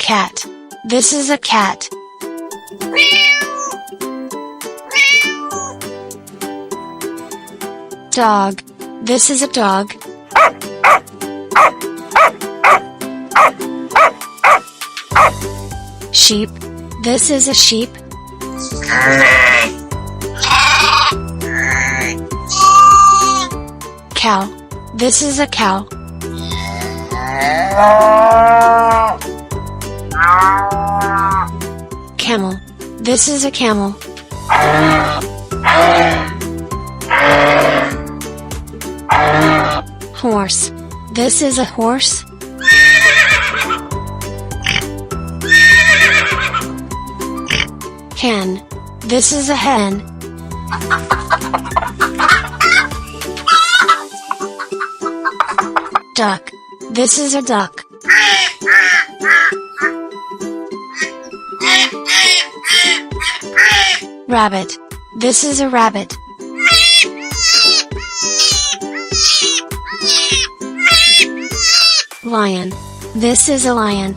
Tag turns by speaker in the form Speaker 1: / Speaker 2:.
Speaker 1: Cat. This is a cat. Dog. This is a dog. Sheep. This is a sheep. Cow. This is a cow. Camel. This is a camel. Horse. This is a horse. Hen. This is a hen. Duck. This is a duck. Rabbit. This is a rabbit. Lion. This is a lion.